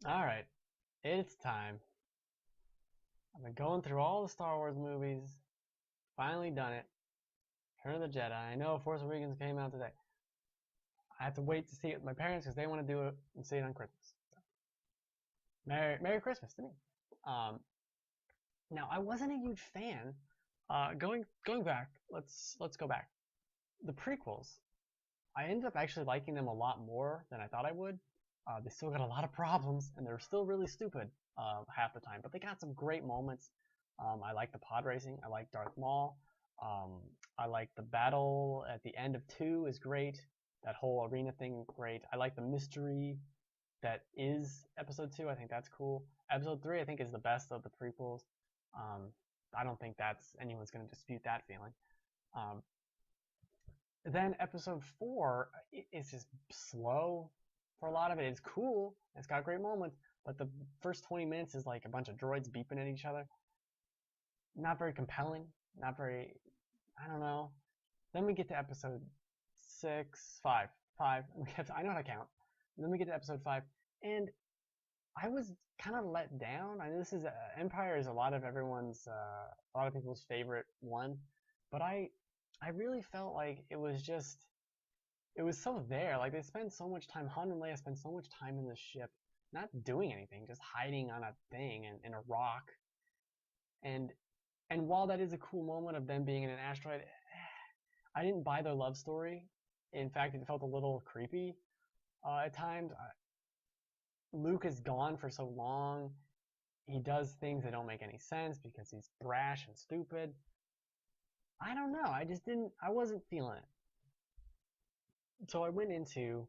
Alright, it's time. I've been going through all the Star Wars movies. Finally done it. Return of the Jedi. I know Force Awakens came out today. I have to wait to see it with my parents because they want to do it and see it on Christmas. So, Merry Christmas to me. Um, Now I wasn't a huge fan. Going back, let's go back. The prequels. I ended up actually liking them a lot more than I thought I would. They still got a lot of problems, and they're still really stupid half the time. But they got some great moments. I like the pod racing. I like Darth Maul. I like the battle at the end of 2 is great. That whole arena thing, great. I like the mystery that is Episode 2. I think that's cool. Episode 3, I think, is the best of the prequels. Um, I don't think that's anyone's going to dispute that feeling. Um, then Episode 4 is just slow for a lot of it. It's cool. It's got great moments, but the first 20 minutes is like a bunch of droids beeping at each other. Not very compelling. Not very. I don't know. Then we get to Episode 6, 5, 5. I know how to count. And then we get to Episode 5, and I was kind of let down. I know this is Empire is a lot of people's favorite one, but I really felt like it was so there. Like they spend so much time. Han and Leia spend so much time in the ship, not doing anything, just hiding on a thing and in a rock. And and while that is a cool moment of them being in an asteroid, I didn't buy their love story. In fact, it felt a little creepy at times. Luke is gone for so long. He does things that don't make any sense because he's brash and stupid. I don't know. I just didn't. I wasn't feeling it. So I went into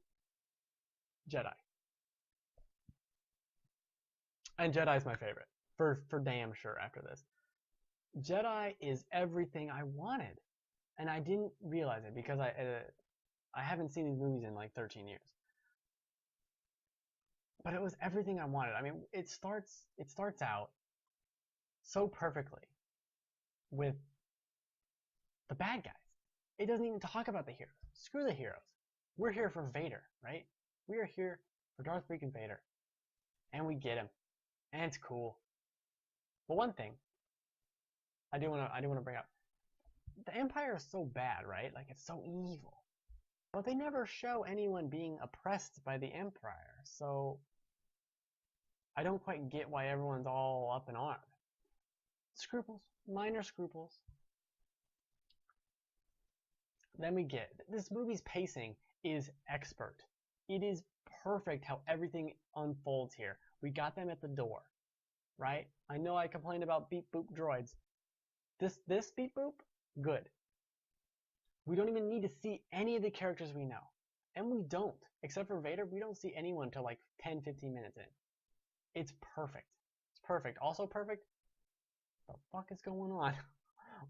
Jedi, and Jedi's my favorite for damn sure. After this, Jedi is everything I wanted, and I didn't realize it because I haven't seen these movies in like 13 years. But it was everything I wanted. I mean, it starts out so perfectly with the bad guys. It doesn't even talk about the heroes. Screw the heroes. We're here for Vader, right? We are here for Darth freaking Vader, and we get him, and it's cool. But one thing I do want to bring up: the Empire is so bad, right? Like it's so evil, but they never show anyone being oppressed by the Empire. So I don't quite get why everyone's all up in arms. Scruples, minor scruples. Then we get this movie's pacing is expert. It is perfect how everything unfolds here. We got them at the door, right? I know I complained about beep boop droids. This beep boop, good. We don't even need to see any of the characters we know. And we don't. Except for Vader, we don't see anyone until like 10, 15 minutes in. It's perfect. It's perfect. Also perfect. What the fuck is going on?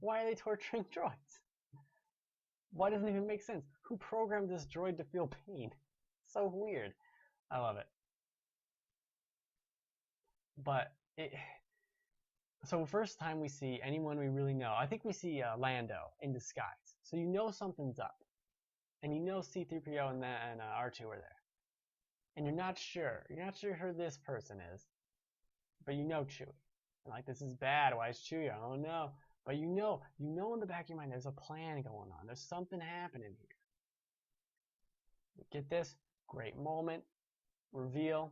Why are they torturing droids? Why doesn't it even make sense? Who programmed this droid to feel pain? So weird. I love it. But it. So first time we see anyone we really know, I think we see Lando in disguise. So you know something's up, and you know C-3PO and R2 are there, and you're not sure. You're not sure who this person is, but you know Chewie. And like this is bad. Why is Chewie? I don't know. But you know in the back of your mind there's a plan going on. There's something happening here. You get this? Great moment. Reveal.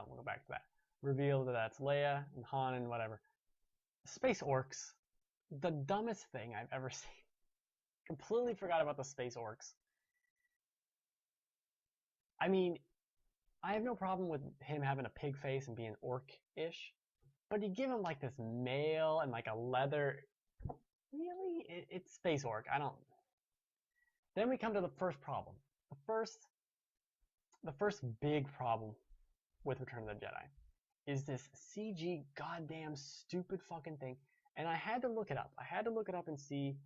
We'll go back to that. Reveal that that's Leia and Han and whatever. Space orcs. The dumbest thing I've ever seen. Completely forgot about the space orcs. I mean, I have no problem with him having a pig face and being orc-ish, but you give him like this mail and like a leather. Really? It's space orc. I don't. Then we come to the first problem. The first big problem with Return of the Jedi is this CG goddamn stupid fucking thing. And I had to look it up. I had to look it up and see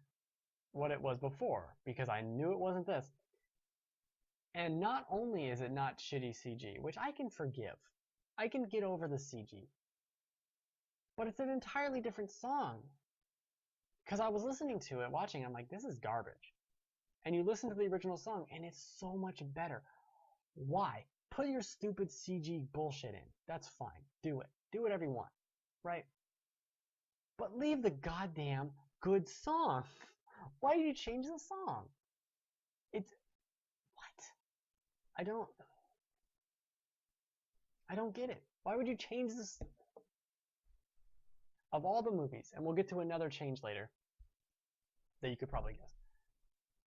what it was before because I knew it wasn't this. And not only is it not shitty CG, which I can forgive, I can get over the CG, but it's an entirely different song. Because I was listening to it, watching, I'm like, this is garbage. And you listen to the original song, and it's so much better. Why? Put your stupid CG bullshit in. That's fine. Do it. Do whatever you want. Right? But leave the goddamn good song. Why did you change the song? It's what? I don't get it. Why would you change this? Of all the movies, and we'll get to another change later that you could probably guess.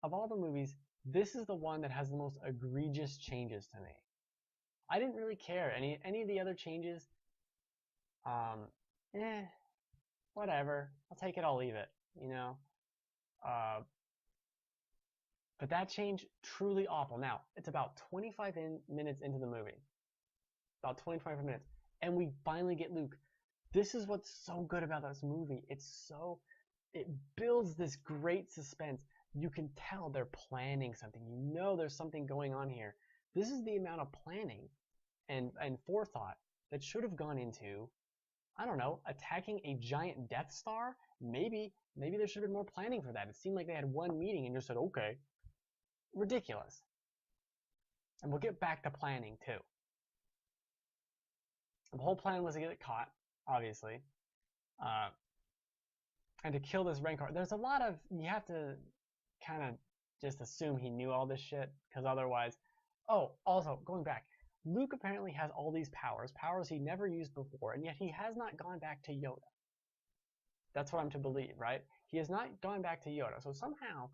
Of all the movies, this is the one that has the most egregious changes to me. I didn't really care. Any of the other changes, whatever. I'll take it, I'll leave it, you know? But that change, truly awful. Now, it's about 25 minutes into the movie. About 25 minutes. And we finally get Luke. This is what's so good about this movie. It builds this great suspense. You can tell they're planning something. You know there's something going on here. This is the amount of planning and forethought that should have gone into, I don't know, attacking a giant Death Star? Maybe there should have been more planning for that. It seemed like they had one meeting and just said, okay. Ridiculous. And we'll get back to planning too. The whole plan was to get caught, obviously, and to kill this Rancor. There's a lot of, you have to kind of just assume he knew all this shit, because otherwise, oh, also, going back, Luke apparently has all these powers he never used before, and yet he has not gone back to Yoda. That's what I'm to believe, right? He has not gone back to Yoda, so somehow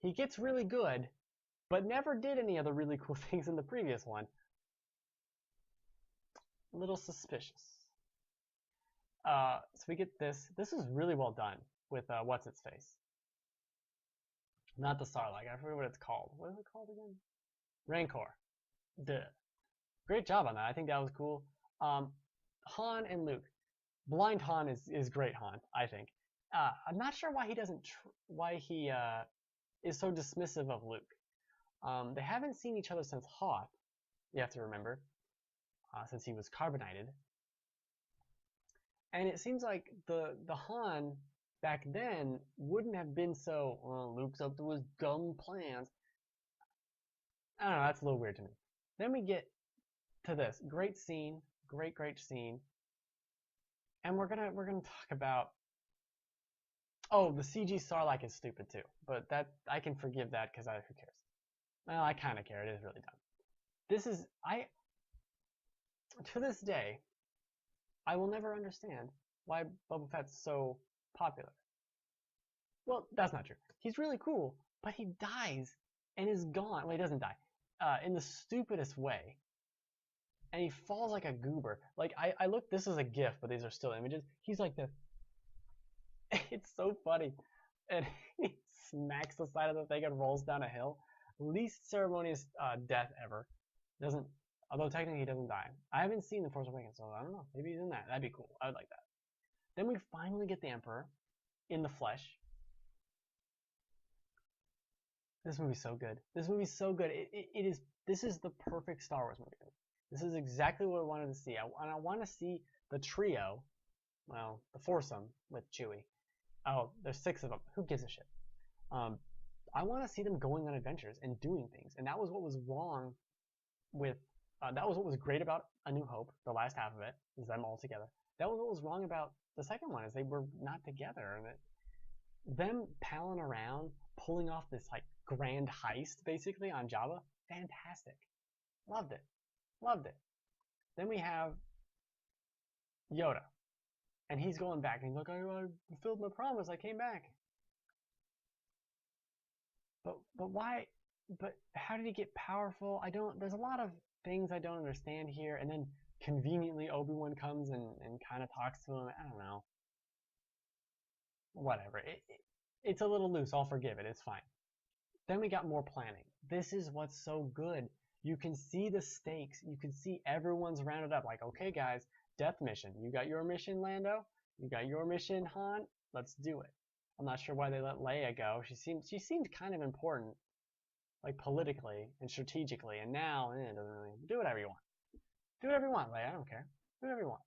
he gets really good, but never did any of the really cool things in the previous one. A little suspicious. So we get this. This is really well done with what's-its-face. Not the Sarlacc. I forget what it's called. What is it called again? Rancor. Duh. Great job on that. I think that was cool. Han and Luke. Blind Han is great Han, I think. I'm not sure why he doesn't. Why he is so dismissive of Luke. They haven't seen each other since Hoth. You have to remember, since he was carbonated. And it seems like the Han back then wouldn't have been so, well, Luke's up to his dumb plans. I don't know, that's a little weird to me. Then we get to this. Great scene. Great scene. And we're gonna talk about, oh, the CG Sarlacc is stupid too. But that, I can forgive that because who cares? Well, I kind of care. It is really dumb. This is, to this day, I will never understand why Boba Fett's so popular. Well, that's not true. He's really cool, but he dies and is gone. Well, he doesn't die. In the stupidest way. And he falls like a goober. Like, I look, this is a GIF, but these are still images. He's like this. It's so funny. And he smacks the side of the thing and rolls down a hill. Least ceremonious death ever. Although technically he doesn't die. I haven't seen The Force Awakens, so I don't know. Maybe he's in that. That'd be cool. I would like that. Then we finally get the Emperor in the flesh. This movie's so good. This movie's so good. This is the perfect Star Wars movie. This is exactly what I wanted to see. I want to see the trio, well, the foursome with Chewie. Oh, there's 6 of them. Who gives a shit? I want to see them going on adventures and doing things. And that was what was wrong with, that was what was great about A New Hope, the last half of it, is them all together. That was what was wrong about the second one, is they were not together. And them palling around, pulling off this like grand heist, basically, on Jabba, fantastic. Loved it. Loved it. Then we have Yoda. And he's going back, and he's like, I fulfilled my promise, I came back. But why? But how did he get powerful? There's a lot of things I don't understand here. And then conveniently Obi-Wan comes and kind of talks to him. I don't know. Whatever. It's a little loose. I'll forgive it. It's fine. Then we got more planning. This is what's so good. You can see the stakes. You can see everyone's rounded up. Like, okay, guys, death mission. You got your mission, Lando? You got your mission, Han? Let's do it. I'm not sure why they let Leia go. She seemed kind of important, like politically and strategically, and now it doesn't really. Do whatever you want. Do whatever you want, Leia. I don't care. Do whatever you want.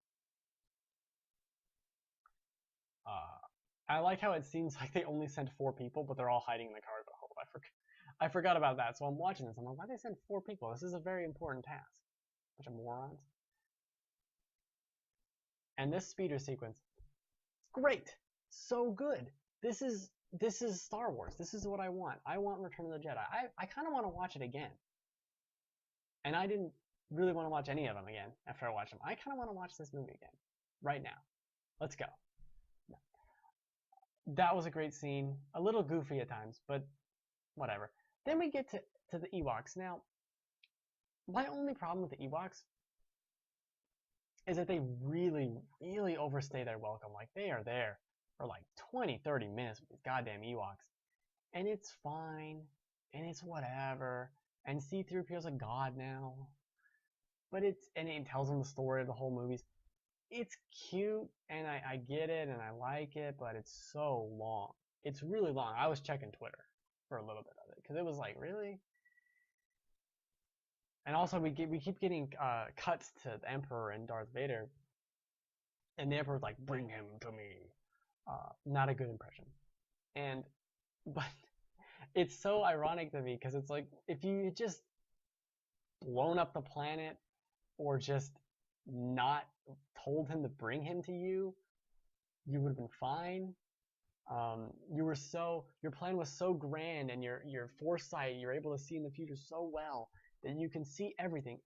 I like how it seems like they only sent 4 people, but they're all hiding in the cargo hold. I forgot about that. So I'm watching this. I'm like, why did they send 4 people? This is a very important task. Bunch of morons. And this speeder sequence, great, so good. This is Star Wars. This is what I want. I want Return of the Jedi. I kind of want to watch it again. And I didn't really want to watch any of them again after I watched them. I kind of want to watch this movie again, right now. Let's go. That was a great scene. A little goofy at times, but whatever. Then we get to the Ewoks. Now, my only problem with the Ewoks is that they really, really overstay their welcome. Like, they are there for like 20, 30 minutes with these goddamn Ewoks. And it's fine, and it's whatever. And C-3PO's a god now. But it tells them the story of the whole movies. It's cute, and I get it, and I like it, but it's so long. It's really long. I was checking Twitter for a little bit of it, because it was like, really? And also, we keep getting cuts to the Emperor and Darth Vader, and the Emperor's like, bring him to me. Not a good impression. But it's so ironic to me, because it's like, if you had just blown up the planet, or just not told him to bring him to you, you would have been fine. Your plan was so grand, and your foresight, you're able to see in the future so well that you can see everything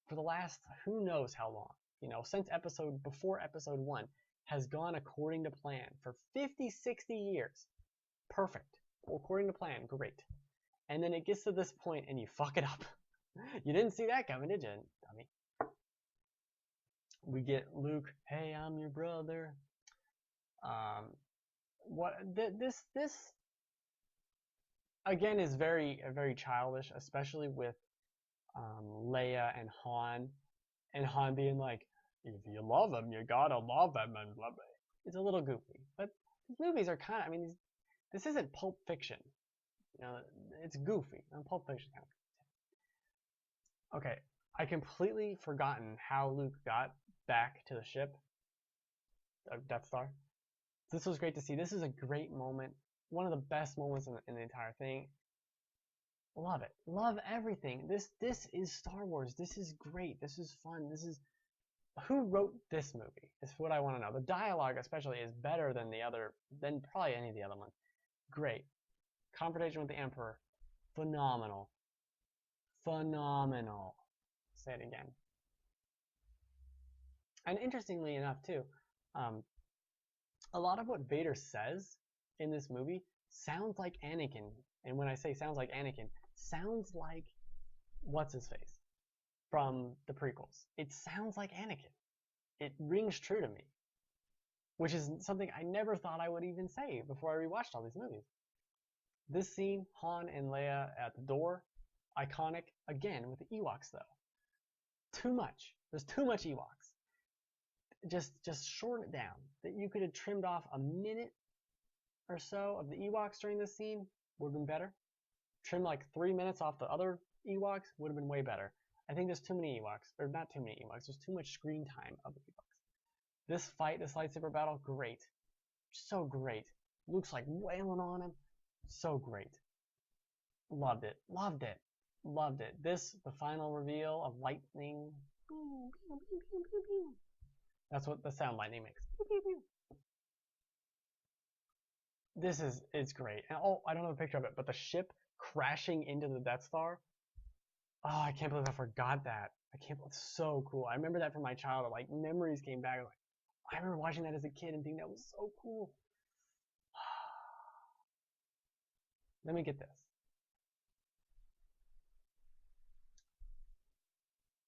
for the last who knows how long, since before episode 1 has gone according to plan for 50, 60 years. Perfect. According to plan, great. And then it gets to this point and you fuck it up. You didn't see that coming, did you, dummy? We get Luke, hey, I'm your brother. This again is very childish, especially with Leia and Han being like, if you love him, you gotta love him, and blah blah. It's a little goofy, but these movies are kind of, this isn't Pulp Fiction, it's goofy. Pulp Fiction kind of. Okay, I completely forgotten how Luke got back to the ship, Death Star. This was great to see. This is a great moment. One of the best moments in the entire thing. Love it. Love everything. This is Star Wars. This is great. This is fun. Who wrote this movie? Is what I want to know. The dialogue especially is better than probably any of the other ones. Great. Confrontation with the Emperor. Phenomenal. Phenomenal. Say it again. And interestingly enough too, a lot of what Vader says in this movie sounds like Anakin. And when I say sounds like Anakin, sounds like what's-his-face from the prequels. It sounds like Anakin. It rings true to me, which is something I never thought I would even say before I rewatched all these movies. This scene, Han and Leia at the door, iconic. Again, with the Ewoks though. Too much. There's too much Ewoks. Just shorten it down. That you could have trimmed off a minute or so of the Ewoks during this scene would have been better. Trim like 3 minutes off the other Ewoks would have been way better. I think there's too many Ewoks, or not too many Ewoks, there's too much screen time of the Ewoks. This fight, this lightsaber battle, great. So great. Luke's like wailing on him. So great. Loved it. Loved it. Loved it. The final reveal of lightning. That's what the sound lightning makes. It's great. And I don't have a picture of it, but the ship crashing into the Death Star. Oh, I can't believe I forgot that. It's so cool. I remember that from my childhood. Like, memories came back. Like, I remember watching that as a kid and thinking that was so cool. Let me get this.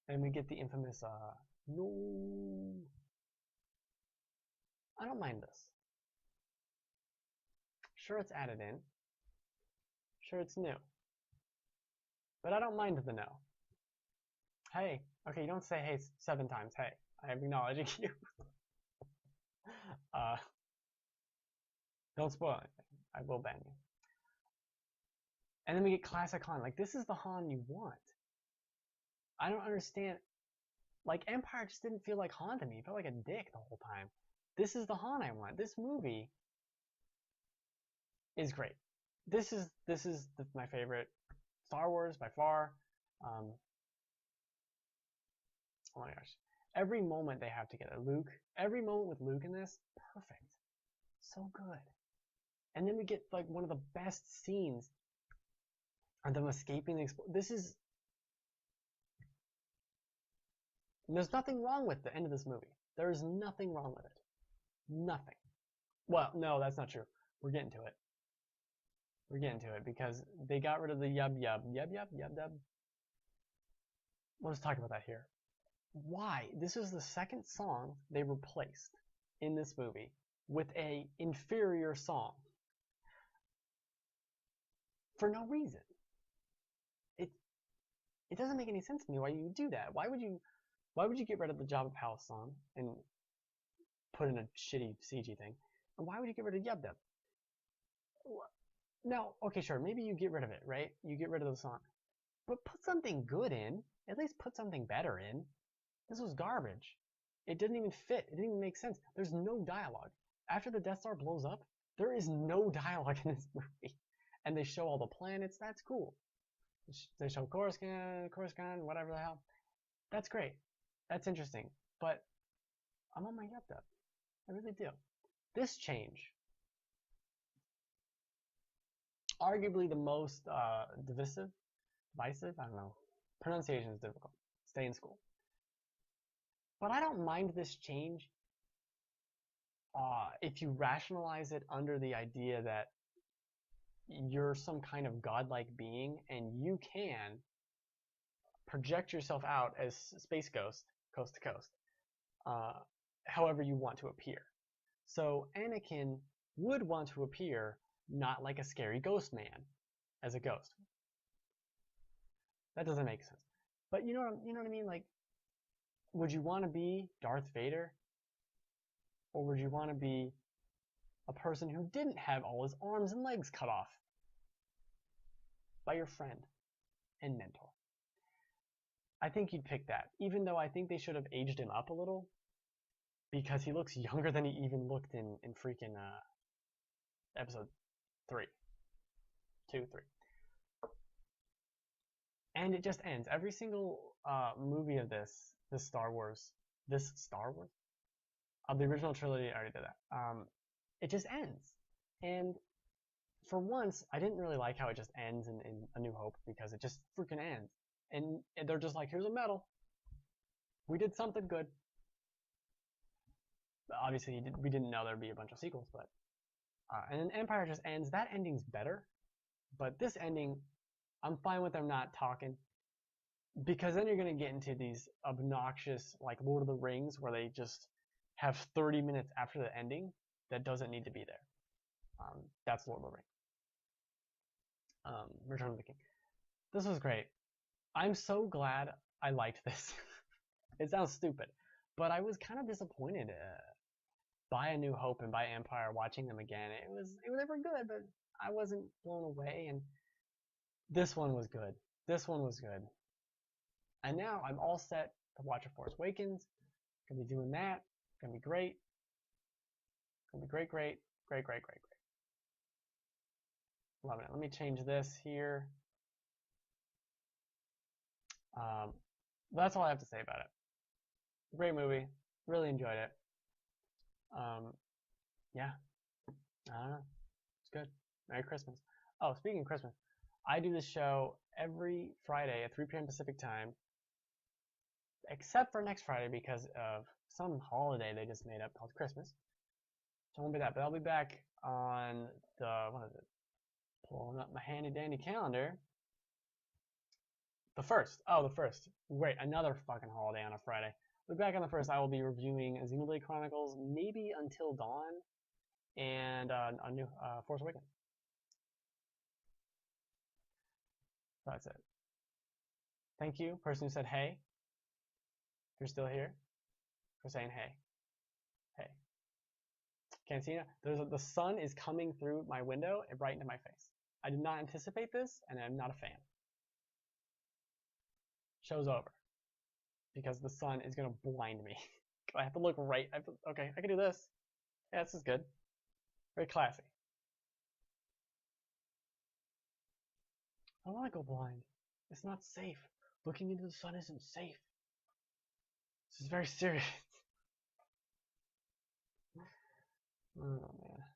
And we get the infamous, no. I don't mind this. Sure, it's added in. Sure, it's new. But I don't mind the no. Hey. Okay, you don't say hey 7 times. Hey. I am acknowledging you. Don't spoil anything. I will ban you. And then we get classic Han. Like, this is the Han you want. I don't understand. Like, Empire just didn't feel like Han to me. It felt like a dick the whole time. This is the Han I want. This movie is great. this is my favorite Star Wars by far. Oh my gosh, every moment they have together, every moment with Luke in this, perfect, so good. And then we get like one of the best scenes of them escaping the there's nothing wrong with the end of this movie. There is nothing wrong with it. Nothing. Well, no, that's not true. We're getting to it. We're getting to it because they got rid of the yub. Let's talk about that here. Why? This is the second song they replaced in this movie with a inferior song. For no reason. It doesn't make any sense to me why you would do that. Why would you get rid of the Jabba Palace song and put in a shitty CG thing? And why would you get rid of Yub Dub? Now, okay, sure, maybe you get rid of it, right? You get rid of the song. But put something good in. At least put something better in. This was garbage. It didn't even fit. It didn't even make sense. There's no dialogue. After the Death Star blows up, there is no dialogue in this movie. And they show all the planets. That's cool. They show Coruscant, whatever the hell. That's great. That's interesting. But I'm on my yup up. I really do. This change, arguably the most divisive, I don't know. Pronunciation is difficult. Stay in school. But I don't mind this change if you rationalize it under the idea that you're some kind of godlike being and you can project yourself out as Space Ghost, coast to coast, however you want to appear. So Anakin would want to appear not like a scary ghost man as a ghost. That doesn't make sense. But you know what I mean? Like, would you want to be Darth Vader? Or would you want to be a person who didn't have all his arms and legs cut off by your friend and mentor? I think you'd pick that, even though I think they should have aged him up a little, because he looks younger than he even looked in freaking episode 3. And it just ends. Every single movie of this Star Wars, of the original trilogy, I already did that. It just ends. And for once, I didn't really like how it just ends in A New Hope, because it just freaking ends. And they're just like, here's a medal. We did something good. Obviously, we didn't know there'd be a bunch of sequels, but and then Empire just ends. That ending's better, but this ending, I'm fine with them not talking, because then you're gonna get into these obnoxious, like Lord of the Rings, where they just have 30 minutes after the ending that doesn't need to be there. That's Lord of the Rings. Return of the King. This was great. I'm so glad I liked this. It sounds stupid, but I was kind of disappointed by A New Hope and by Empire watching them again. They were good, but I wasn't blown away, and this one was good. This one was good. And now I'm all set to watch A Force Awakens. Gonna be doing that. Gonna be great. Gonna be great. Loving it. Let me change this here. That's all I have to say about it. Great movie. Really enjoyed it. Yeah. I don't know. It's good. Merry Christmas. Oh, speaking of Christmas, I do this show every Friday at 3 p.m. Pacific time, except for next Friday because of some holiday they just made up called Christmas. So I won't be that, but I'll be back on the, what is it? Pulling up my handy dandy calendar. The 1st. Oh, the 1st. Great. Another fucking holiday on a Friday. We'll be back on the 1st. I will be reviewing Xenoblade Chronicles, maybe Until Dawn, and a new Force Awakens. That's it. Thank you, person who said hey. If you're still here, for saying hey. Hey. Can't see you? The sun is coming through my window and right into my face. I did not anticipate this, and I'm not a fan. Show's over. Because the sun is going to blind me. I have to look right. Okay, I can do this. Yeah, this is good. Very classy. I don't want to go blind. It's not safe. Looking into the sun isn't safe. This is very serious. Oh man.